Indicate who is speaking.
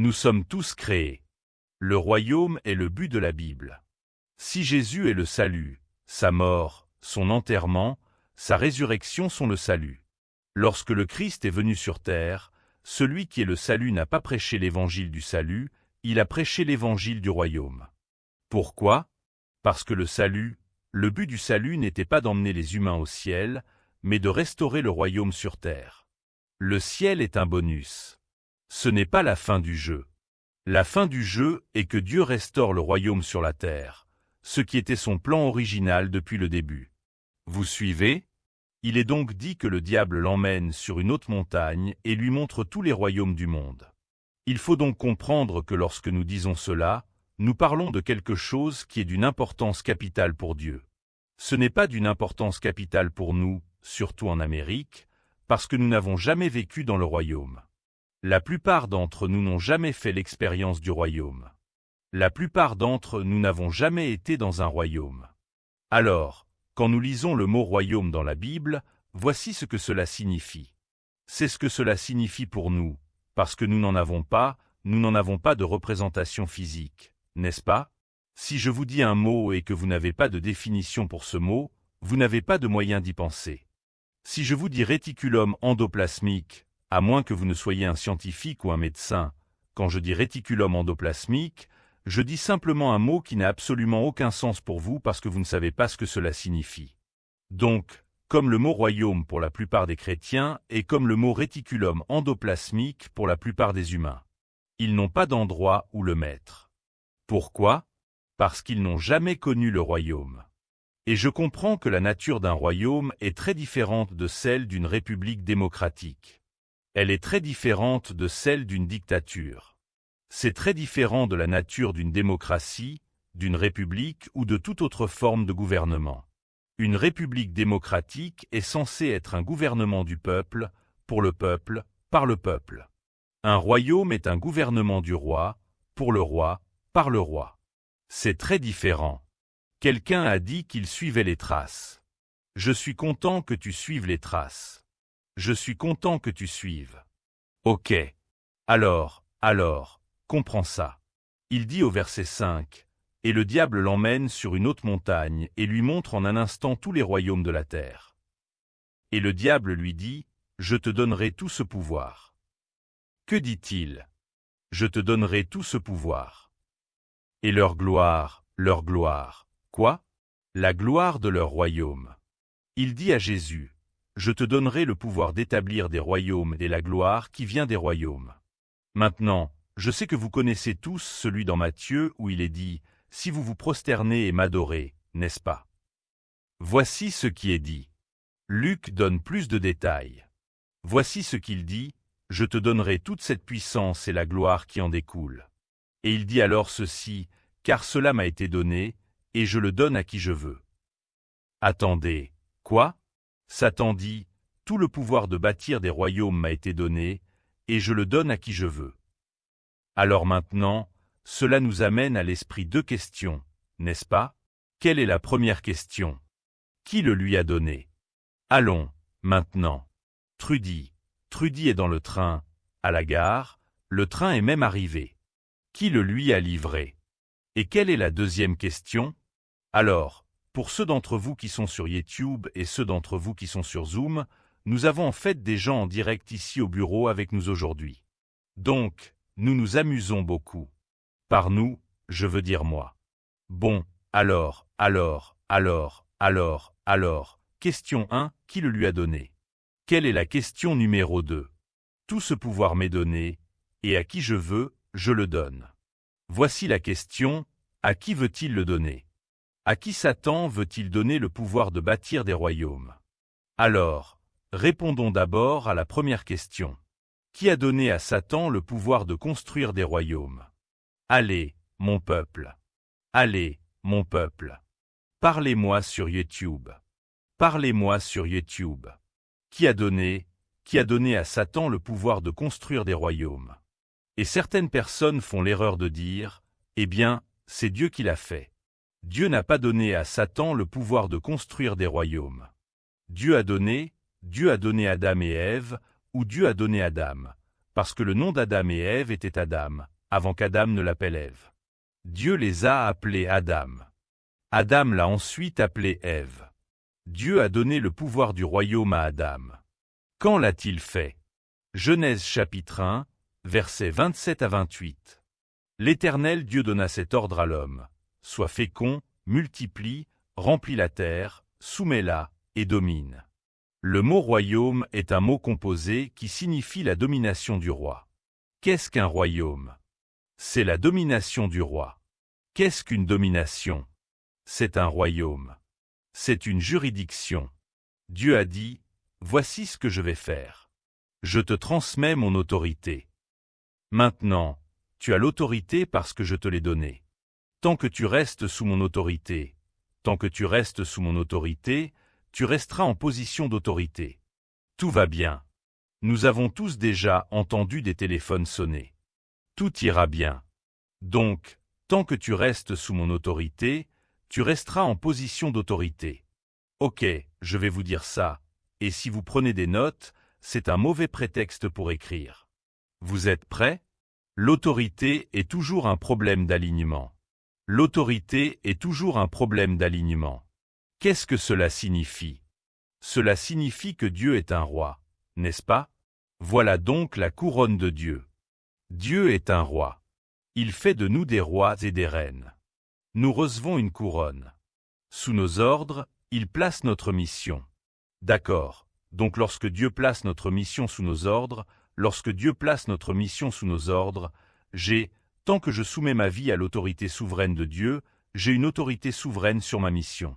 Speaker 1: Nous sommes tous créés. Le royaume est le but de la Bible. Si Jésus est le salut, sa mort, son enterrement, sa résurrection sont le salut. Lorsque le Christ est venu sur terre, celui qui est le salut n'a pas prêché l'évangile du salut, il a prêché l'évangile du royaume. Pourquoi? Parce que le but du salut n'était pas d'emmener les humains au ciel, mais de restaurer le royaume sur terre. Le ciel est un bonus. Ce n'est pas la fin du jeu. La fin du jeu est que Dieu restaure le royaume sur la terre, ce qui était son plan original depuis le début. Vous suivez? Il est donc dit que le diable l'emmène sur une haute montagne et lui montre tous les royaumes du monde. Il faut donc comprendre que lorsque nous disons cela, nous parlons de quelque chose qui est d'une importance capitale pour Dieu. Ce n'est pas d'une importance capitale pour nous, surtout en Amérique, parce que nous n'avons jamais vécu dans le royaume. La plupart d'entre nous n'ont jamais fait l'expérience du royaume. La plupart d'entre nous n'avons jamais été dans un royaume. Alors, quand nous lisons le mot royaume dans la Bible, voici ce que cela signifie. C'est ce que cela signifie pour nous, parce que nous n'en avons pas de représentation physique, n'est-ce pas? Si je vous dis un mot et que vous n'avez pas de définition pour ce mot, vous n'avez pas de moyen d'y penser. Si je vous dis réticulum endoplasmique, à moins que vous ne soyez un scientifique ou un médecin, quand je dis réticulum endoplasmique, je dis simplement un mot qui n'a absolument aucun sens pour vous parce que vous ne savez pas ce que cela signifie. Donc, comme le mot royaume pour la plupart des chrétiens et comme le mot réticulum endoplasmique pour la plupart des humains. Ils n'ont pas d'endroit où le mettre. Pourquoi? Parce qu'ils n'ont jamais connu le royaume. Et je comprends que la nature d'un royaume est très différente de celle d'une république démocratique. Elle est très différente de celle d'une dictature. C'est très différent de la nature d'une démocratie, d'une république ou de toute autre forme de gouvernement. Une république démocratique est censée être un gouvernement du peuple, pour le peuple, par le peuple. Un royaume est un gouvernement du roi, pour le roi, par le roi. C'est très différent. Quelqu'un a dit qu'il suivait les traces. Je suis content que tu suives les traces. Je suis content que tu suives. Ok. Alors, comprends ça. Il dit au verset 5, « Et le diable l'emmène sur une haute montagne et lui montre en un instant tous les royaumes de la terre. Et le diable lui dit, « Je te donnerai tout ce pouvoir. » Que dit-il? « Je te donnerai tout ce pouvoir. » Et leur gloire. Quoi? La gloire de leur royaume. Il dit à Jésus, « Je te donnerai le pouvoir d'établir des royaumes et la gloire qui vient des royaumes. » Maintenant, je sais que vous connaissez tous celui dans Matthieu où il est dit, « Si vous vous prosternez et m'adorez, n'est-ce pas? » Voici ce qui est dit. Luc donne plus de détails. Voici ce qu'il dit, « Je te donnerai toute cette puissance et la gloire qui en découle. » Et il dit alors ceci, « Car cela m'a été donné, et je le donne à qui je veux. » Attendez, quoi? Satan dit, « Tout le pouvoir de bâtir des royaumes m'a été donné, et je le donne à qui je veux. » Alors maintenant, cela nous amène à l'esprit deux questions, n'est-ce pas? Quelle est la première question? Qui le lui a donné? Allons, maintenant. Trudy est dans le train, à la gare, le train est même arrivé. Qui le lui a livré? Et quelle est la deuxième question? Alors, pour ceux d'entre vous qui sont sur YouTube et ceux d'entre vous qui sont sur Zoom, nous avons en fait des gens en direct ici au bureau avec nous aujourd'hui. Donc, nous nous amusons beaucoup. Par nous, je veux dire moi. Bon, alors, question 1, qui le lui a donné? Quelle est la question numéro 2? Tout ce pouvoir m'est donné, et à qui je veux, je le donne. Voici la question, à qui veut-il le donner? À qui Satan veut-il donner le pouvoir de bâtir des royaumes? Alors, répondons d'abord à la première question. Qui a donné à Satan le pouvoir de construire des royaumes? Allez, mon peuple. Allez, mon peuple. Parlez-moi sur YouTube. Parlez-moi sur YouTube. Qui a donné à Satan le pouvoir de construire des royaumes? Et certaines personnes font l'erreur de dire, eh bien, c'est Dieu qui l'a fait. Dieu n'a pas donné à Satan le pouvoir de construire des royaumes. Dieu a donné Adam et Ève, ou Dieu a donné Adam, parce que le nom d'Adam et Ève était Adam, avant qu'Adam ne l'appelle Ève. Dieu les a appelés Adam. Adam l'a ensuite appelé Ève. Dieu a donné le pouvoir du royaume à Adam. Quand l'a-t-il fait? Genèse chapitre 1, versets 27 à 28. L'Éternel Dieu donna cet ordre à l'homme. Sois fécond, multiplie, remplis la terre, soumets-la et domine. Le mot royaume est un mot composé qui signifie la domination du roi. Qu'est-ce qu'un royaume? C'est la domination du roi. Qu'est-ce qu'une domination? C'est un royaume. C'est une juridiction. Dieu a dit, « Voici ce que je vais faire. Je te transmets mon autorité. Maintenant, tu as l'autorité parce que je te l'ai donnée. Tant que tu restes sous mon autorité, tu resteras en position d'autorité. Tout va bien. Nous avons tous déjà entendu des téléphones sonner. Tout ira bien. Donc, tant que tu restes sous mon autorité, tu resteras en position d'autorité. Ok, je vais vous dire ça, et si vous prenez des notes, c'est un mauvais prétexte pour écrire. Vous êtes prêts? L'autorité est toujours un problème d'alignement. L'autorité est toujours un problème d'alignement. Qu'est-ce que cela signifie? Cela signifie que Dieu est un roi, n'est-ce pas? Voilà donc la couronne de Dieu. Dieu est un roi. Il fait de nous des rois et des reines. Nous recevons une couronne. Sous nos ordres, il place notre mission. D'accord, donc lorsque Dieu place notre mission sous nos ordres, tant que je soumets ma vie à l'autorité souveraine de Dieu, j'ai une autorité souveraine sur ma mission.